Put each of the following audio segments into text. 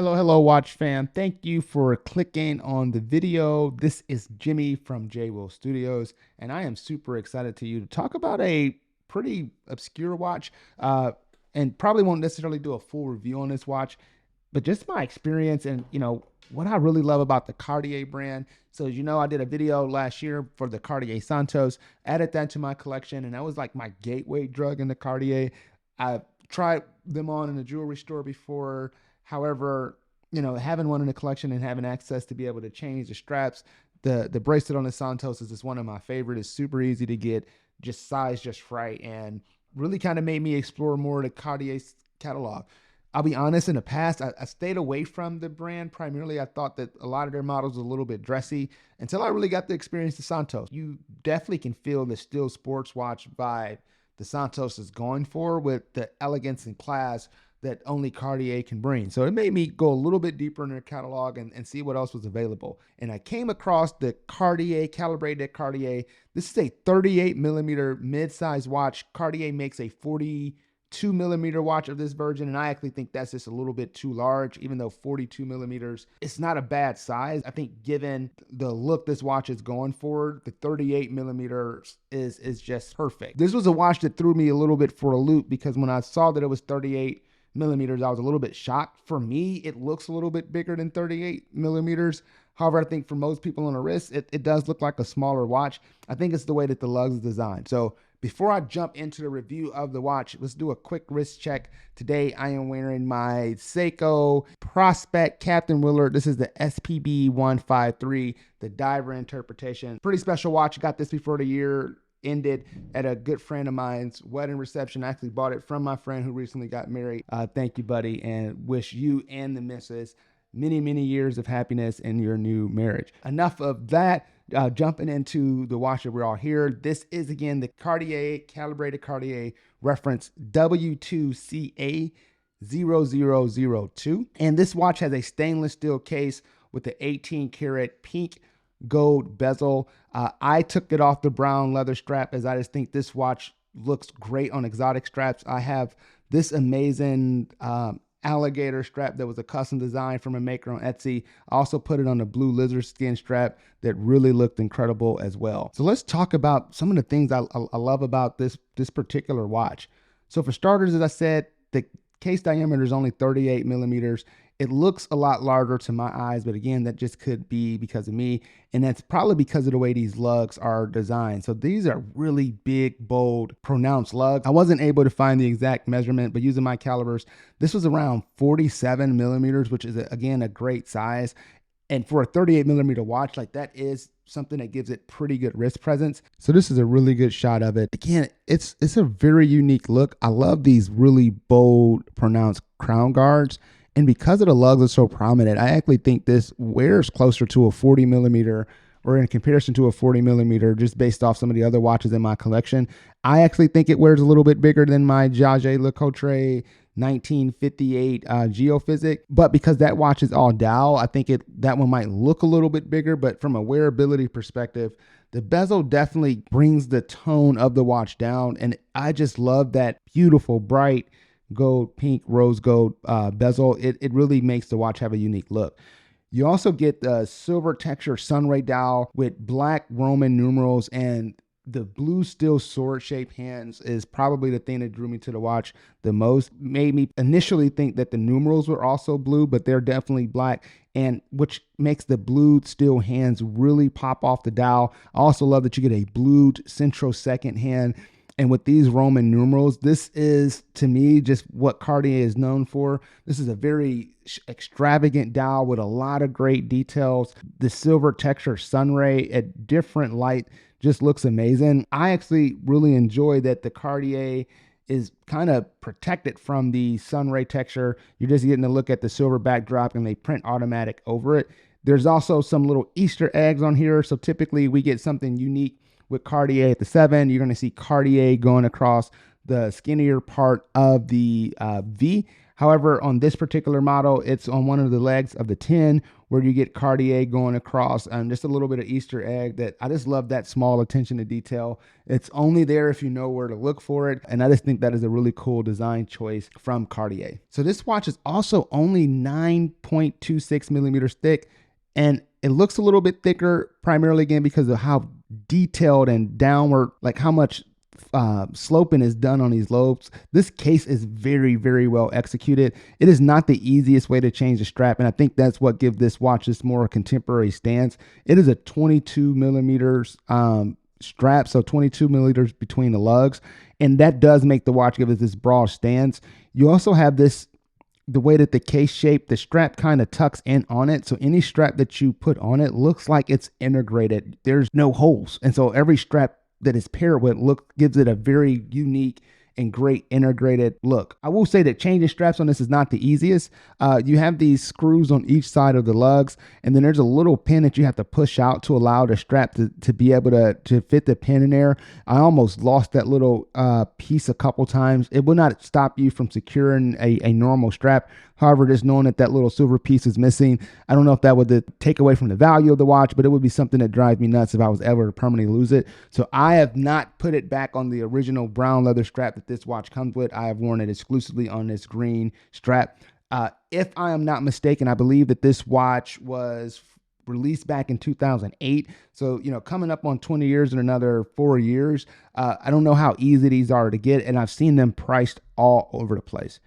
Hello, watch fam. Thank you for clicking on the video. This is Jimmy from J Will Studios, and I am super excited to talk about a pretty obscure watch, and probably won't necessarily do a full review on this watch, but just my experience and what I really love about the Cartier brand. So as you know, I did a video last year for the Cartier Santos, added that to my collection, and that was like my gateway drug into Cartier. I've tried them on in a jewelry store before. However, having one in the collection and having access to be able to change the straps, the bracelet on the Santos is just one of my favorite. It's super easy to get, just size just right, and really kind of made me explore more of the Cartier's catalog. I'll be honest, in the past, I stayed away from the brand. Primarily, I thought that a lot of their models were a little bit dressy until I really got to experience the Santos. You definitely can feel the still sports watch vibe the Santos is going for, with the elegance and class that only Cartier can bring. So it made me go a little bit deeper in their catalog and see what else was available. And I came across the Cartier Calibre De Cartier. This is a 38 millimeter mid-size watch. Cartier makes a 42 millimeter watch of this version, and I actually think that's just a little bit too large, even though 42 millimeters, it's not a bad size. I think given the look this watch is going for, the 38 millimeters is just perfect. This was a watch that threw me a little bit for a loop, because when I saw that it was 38 millimeters, I was a little bit shocked. For me, it looks a little bit bigger than 38 millimeters. However, I think for most people on the wrist, it does look like a smaller watch. I think it's the way that the lugs is designed. So before I jump into the review of the watch, let's do a quick wrist check. Today, I am wearing my Seiko Prospect Captain Willard. This is the SPB 153, the diver interpretation. Pretty special watch. Got this before the year ended at a good friend of mine's wedding reception. I actually bought it from my friend who recently got married. Thank you, buddy, and wish you and the missus many years of happiness in your new marriage. Enough of that. Jumping into the watch that we're all here. This is, again, the Cartier Calibre De Cartier reference W2CA0002. And this watch has a stainless steel case with the 18 karat pink gold bezel. I took it off the brown leather strap, as I just think this watch looks great on exotic straps. I have this amazing alligator strap that was a custom design from a maker on Etsy. I also put it on a blue lizard skin strap that really looked incredible as well. So let's talk about some of the things I love about this particular watch. So for starters, as I said, the case diameter is only 38 millimeters. It looks a lot larger to my eyes, but again, that just could be because of me. And that's probably because of the way these lugs are designed. So these are really big, bold, pronounced lugs. I wasn't able to find the exact measurement, but using my calibers, this was around 47 millimeters, which is, again, a great size. And for a 38 millimeter watch, like, that is something that gives it pretty good wrist presence. So this is a really good shot of it. Again, it's a very unique look. I love these really bold, pronounced crown guards. And because of the lugs are so prominent, I actually think this wears closer to a 40 millimeter, or in comparison to a 40 millimeter, just based off some of the other watches in my collection. I actually think it wears a little bit bigger than my Jaeger-LeCoultre 1958 Geophysic. But because that watch is all dial, I think that one might look a little bit bigger. But from a wearability perspective, the bezel definitely brings the tone of the watch down. And I just love that beautiful, bright gold, pink, rose gold bezel. It really makes the watch have a unique look. You also get the silver texture sunray dial with black Roman numerals, and the blue steel sword shaped hands is probably the thing that drew me to the watch the most. Made me initially think that the numerals were also blue, but they're definitely black, and which makes the blue steel hands really pop off the dial. I also love that you get a blued central second hand. And with these Roman numerals, this is, to me, just what Cartier is known for. This is a very extravagant dial with a lot of great details. The silver texture sunray at different light just looks amazing. I actually really enjoy that the Cartier is kind of protected from the sunray texture. You're just getting to look at the silver backdrop, and they print automatic over it. There's also some little Easter eggs on here. So typically we get something unique with Cartier at the 7. You're going to see Cartier going across the skinnier part of the V. However, on this particular model, it's on one of the legs of the 10 where you get Cartier going across, just a little bit of Easter egg that I just love that small attention to detail. It's only there if you know where to look for it. And I just think that is a really cool design choice from Cartier. So this watch is also only 9.26 millimeters thick, and it looks a little bit thicker, primarily again because of how detailed and downward, like how much sloping is done on these lobes. This case is very, very well executed. It is not the easiest way to change the strap, and I think that's what gives this watch this more contemporary stance. It is a 22 millimeters strap, so 22 millimeters between the lugs, and that does make the watch give it this broad stance. You also have this, the way that the case shape, the strap kind of tucks in on it. So any strap that you put on it looks like it's integrated. There's no holes. And so every strap that is paired with gives it a very unique and great integrated look. I will say that changing straps on this is not the easiest. You have these screws on each side of the lugs, and then there's a little pin that you have to push out to allow the strap to be able to fit the pin in there. I almost lost that little piece a couple times. It will not stop you from securing a normal strap. However, just knowing that that little silver piece is missing, I don't know if that would take away from the value of the watch, but it would be something that drives me nuts if I was ever to permanently lose it. So I have not put it back on the original brown leather strap that this watch comes with. I have worn it exclusively on this green strap. If I am not mistaken, I believe that this watch was released back in 2008. So, you know, coming up on 20 years in another 4 years. I don't know how easy these are to get, and I've seen them priced all over the place.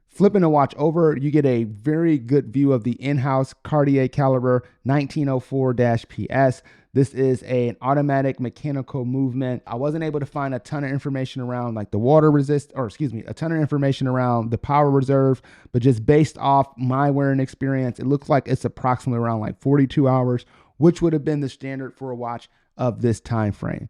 Flipping the watch over, you get a very good view of the in-house Cartier Calibre 1904-PS. This is an automatic mechanical movement. I wasn't able to find a ton of information around like the a ton of information around the power reserve, but just based off my wearing experience, it looks like it's approximately around like 42 hours, which would have been the standard for a watch of this time frame.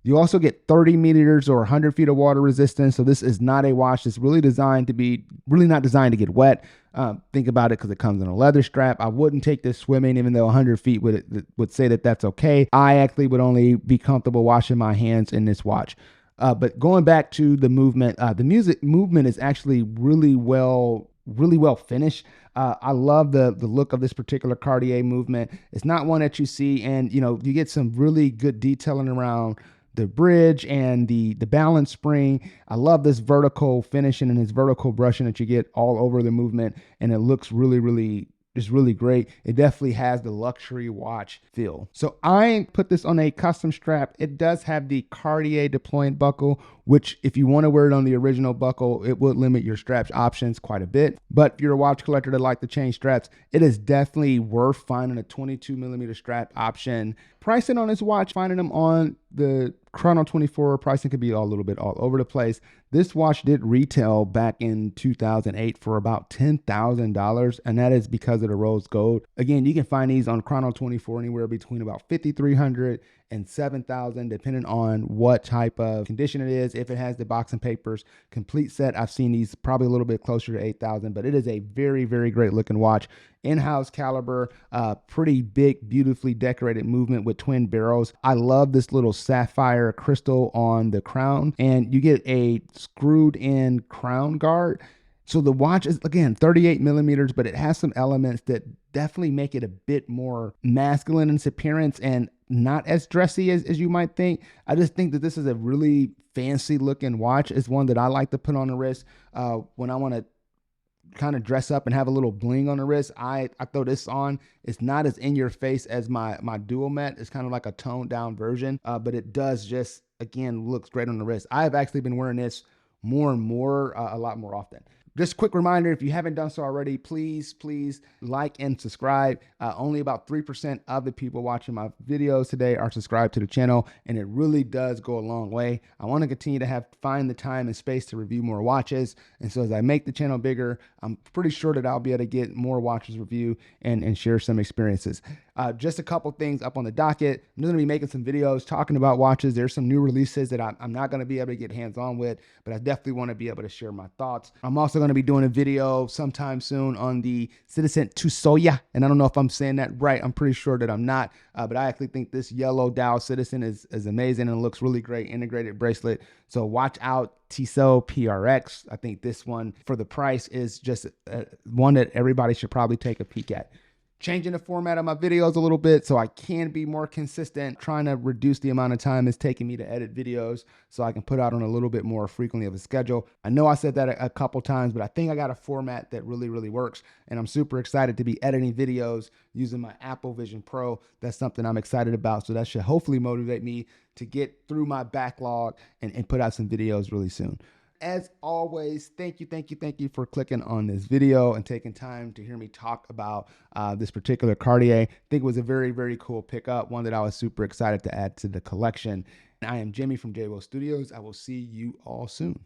You also get 30 meters or 100 feet of water resistance. So this is not a watch that's really not designed to get wet. Think about it because it comes in a leather strap. I wouldn't take this swimming, even though 100 feet would say that that's okay. I actually would only be comfortable washing my hands in this watch. But going back to the movement, the movement is actually really well finished. I love the look of this particular Cartier movement. It's not one that you see, and you know, you get some really good detailing around the bridge and the balance spring. I love this vertical finishing and this vertical brushing that you get all over the movement, and it looks really great. It definitely has the luxury watch feel. So I put this on a custom strap. It does have the Cartier deployant buckle, which if you want to wear it on the original buckle, it would limit your straps options quite a bit. But if you're a watch collector that like to change straps, it is definitely worth finding a 22 millimeter strap option. Pricing on this watch, finding them on the Chrono 24, pricing could be a little bit all over the place. This watch did retail back in 2008 for about $10,000, and that is because of the rose gold. Again, you can find these on Chrono 24 anywhere between about $5,300 and $7,000, depending on what type of condition it is. If it has the box and papers complete set, I've seen these probably a little bit closer to $8,000, but it is a very, very great looking watch. In-house caliber, pretty big, beautifully decorated movement with twin barrels. I love this little sapphire crystal on the crown, and you get a screwed in crown guard. So the watch is, again, 38 millimeters, but it has some elements that definitely make it a bit more masculine in its appearance and not as dressy as you might think. I just think that this is a really fancy looking watch. It's one that I like to put on the wrist when I want to kind of dress up and have a little bling on the wrist. I throw this on. It's not as in your face as my dual met. It's kind of like a toned down version, but it does just, again, looks great on the wrist. I have actually been wearing this more and more, a lot more often. Just a quick reminder, if you haven't done so already, please like and subscribe. Only about 3% of the people watching my videos today are subscribed to the channel, and it really does go a long way. I want to continue to find the time and space to review more watches, and so as I make the channel bigger, I'm pretty sure that I'll be able to get more watches review and share some experiences. Just a couple things up on the docket. I'm going to be making some videos talking about watches. There's some new releases that I'm not going to be able to get hands-on with, but I definitely want to be able to share my thoughts. I'm also going to be doing a video sometime soon on the Citizen W2CA0002, and I don't know if I'm saying that right. I'm pretty sure that I'm not, but I actually think this yellow dial Citizen is amazing and looks really great, integrated bracelet. So watch out, Tissot PRX. I think this one for the price is just one that everybody should probably take a peek at. Changing the format of my videos a little bit so I can be more consistent, trying to reduce the amount of time it's taking me to edit videos so I can put out on a little bit more frequently of a schedule. I know I said that a couple times, but I think I got a format that really, really works, and I'm super excited to be editing videos using my Apple Vision Pro. That's something I'm excited about, so that should hopefully motivate me to get through my backlog and put out some videos really soon. As always, thank you for clicking on this video and taking time to hear me talk about this particular Cartier. I think it was a very, very cool pickup, one that I was super excited to add to the collection. I am Jimmy from JWO Studios. I will see you all soon.